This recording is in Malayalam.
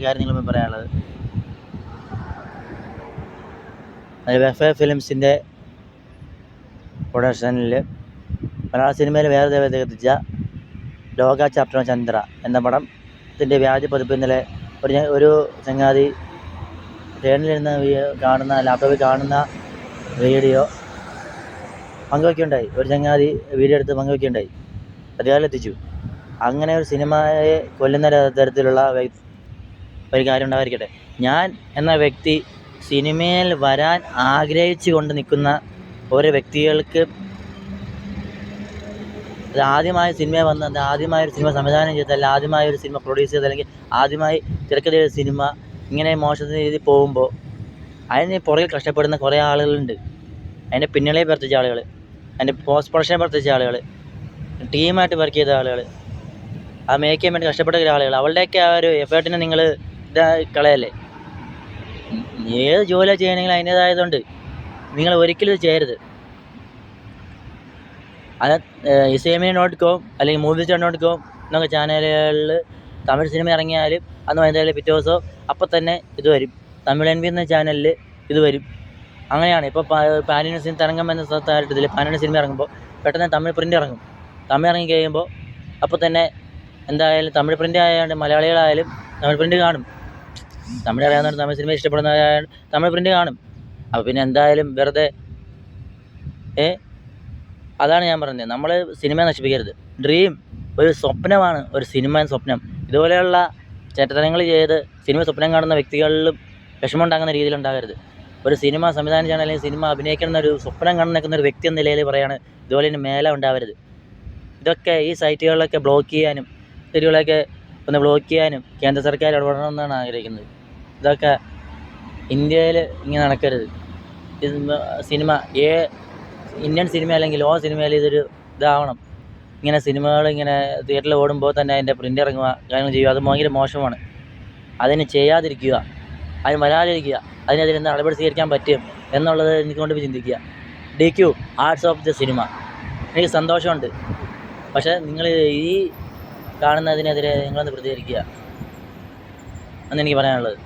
കാര്യം നിങ്ങളുമായി പറയാനുള്ളത്. വെഫ ഫിലിംസിൻ്റെ പ്രൊഡക്ഷനിൽ മലയാള സിനിമയിൽ വേറെ ദേവത എത്തിച്ച ലോക ചാപ്റ്റർ ചന്ദ്ര എന്ന പടത്തിൻ്റെ വ്യാജ പതിപ്പ് ഇന്നലെ ഒരു ചങ്ങാതി ട്രെയിനിലിരുന്ന് ലാപ്ടോപ്പിൽ കാണുന്ന വീഡിയോ പങ്കുവയ്ക്കുകയുണ്ടായി. ഒരു ചങ്ങാതി വീഡിയോ എടുത്ത് പങ്കുവയ്ക്കുകയുണ്ടായി. അധികാരത്തിലെത്തിച്ചു. അങ്ങനെ ഒരു സിനിമയെ കൊല്ലുന്ന തരത്തിലുള്ള ഒരു കാര്യം ഉണ്ടായിരിക്കട്ടെ. ഞാൻ എന്ന വ്യക്തി സിനിമയിൽ വരാൻ ആഗ്രഹിച്ചു കൊണ്ട് നിൽക്കുന്ന ഓരോ വ്യക്തികൾക്ക് അത് ആദ്യമായി സിനിമയിൽ വന്ന് ആദ്യമായൊരു സിനിമ സംവിധാനം ചെയ്ത്, അല്ലെങ്കിൽ ആദ്യമായൊരു സിനിമ പ്രൊഡ്യൂസ് ചെയ്ത്, അല്ലെങ്കിൽ ആദ്യമായി തിരക്കഥ ചെയ്ത സിനിമ ഇങ്ങനെ മോശമായ രീതിയിൽ പോകുമ്പോൾ അതിന് പുറകിൽ കഷ്ടപ്പെടുന്ന കുറേ ആളുകളുണ്ട്. അതിൻ്റെ പിന്നിലെ പ്രവർത്തിച്ച ആളുകൾ, അതിൻ്റെ പോസ്റ്റ് പ്രൊഡക്ഷൻ പ്രവർത്തിച്ച ആളുകൾ, ടീമായിട്ട് വർക്ക് ചെയ്ത ആളുകൾ, ആ മേക്ക് ചെയ്യാൻ വേണ്ടി കഷ്ടപ്പെട്ട ആളുകൾ, അവളുടെയൊക്കെ ആ ഒരു എഫേർട്ടിനെ നിങ്ങൾ കളയല്ലേ. ഏത് ജോലി ചെയ്യണമെങ്കിൽ അതിൻ്റേതായതുകൊണ്ട് നിങ്ങൾ ഒരിക്കലും ഇത് ചെയ്യരുത്. അത് isami.com അല്ലെങ്കിൽ moviestar.com എന്നൊക്കെ ചാനലുകളിൽ തമിഴ് സിനിമ ഇറങ്ങിയാലും അന്ന് വൈകുന്നേരം പിറ്റേ ദിവസം അപ്പം തന്നെ ഇത് വരും. തമിഴ് NV എന്ന ചാനലിൽ ഇത് വരും. അങ്ങനെയാണ് ഇപ്പോൾ പാനിന് സിനിമ തരംഗം എന്ന സ്ഥലത്തിൽ പാനിന് സിനിമ ഇറങ്ങുമ്പോൾ പെട്ടെന്ന് തമിഴ് പ്രിൻ്റ് ഇറങ്ങും. തമിഴ് ഇറങ്ങി കഴിയുമ്പോൾ അപ്പോൾ തന്നെ എന്തായാലും തമിഴ് പ്രിൻ്റ് ആയതുകൊണ്ട് മലയാളികളായാലും തമിഴ് പ്രിൻ്റ് കാണും. തമിഴ് അറിയാവുന്നവർ തമിഴ് സിനിമ ഇഷ്ടപ്പെടുന്നവരായാലും തമിഴ് പ്രിൻ്റ് കാണും. അപ്പോൾ പിന്നെ എന്തായാലും വെറുതെ അതാണ് ഞാൻ പറഞ്ഞത്. നമ്മൾ സിനിമ നശിപ്പിക്കരുത്. ഡ്രീം ഒരു സ്വപ്നമാണ്, ഒരു സിനിമ സ്വപ്നം. ഇതുപോലെയുള്ള ചേട്ടത്തരങ്ങൾ ചെയ്ത് സിനിമ സ്വപ്നം കാണുന്ന വ്യക്തികളിലും വിഷമമുണ്ടാകുന്ന രീതിയിലുണ്ടാകരുത്. ഒരു സിനിമ സംവിധാനം ചെയ്യണം അല്ലെങ്കിൽ സിനിമ അഭിനയിക്കുന്ന ഒരു സ്വപ്നം കാണുന്ന നിൽക്കുന്ന ഒരു വ്യക്തി എന്ന നിലയിൽ പറയുകയാണ്, ഇതുപോലെ തന്നെ മേലെ ഉണ്ടാവരുത്. ഇതൊക്കെ ഈ സൈറ്റുകളിലൊക്കെ ബ്ലോക്ക് ചെയ്യാനും സൈറ്റുകളൊക്കെ ഒന്ന് ബ്ലോക്ക് ചെയ്യാനും കേന്ദ്ര സർക്കാർ ഇടപെടണമെന്നാണ് ആഗ്രഹിക്കുന്നത്. ഇതൊക്കെ ഇന്ത്യയിൽ ഇങ്ങനെ നടക്കരുത്. ഇത് സിനിമ ഇന്ത്യൻ സിനിമ അല്ലെങ്കിൽ ലോക സിനിമയിൽ ഇതൊരു ഇതാവണം. ഇങ്ങനെ സിനിമകൾ ഇങ്ങനെ തിയേറ്ററിൽ ഓടുമ്പോൾ തന്നെ അതിൻ്റെ പ്രിൻ്റ് ഇറങ്ങുക, കാര്യങ്ങൾ ചെയ്യുക, അത് ഭയങ്കര മോശമാണ്. അതിന് ചെയ്യാതിരിക്കുക, അതിന് വരാതിരിക്കുക, അതിനെതിരെ എന്ത് നടപടി സ്വീകരിക്കാൻ പറ്റും എന്നുള്ളത് എനിക്ക് കൊണ്ട് ചിന്തിക്കുക. DQ arts of the cinema, എനിക്ക് സന്തോഷമുണ്ട്. പക്ഷേ നിങ്ങൾ ഈ കാണുന്നതിനെതിരെ നിങ്ങളൊന്ന് പ്രതികരിക്കുക എന്നെനിക്ക് പറയാനുള്ളത്.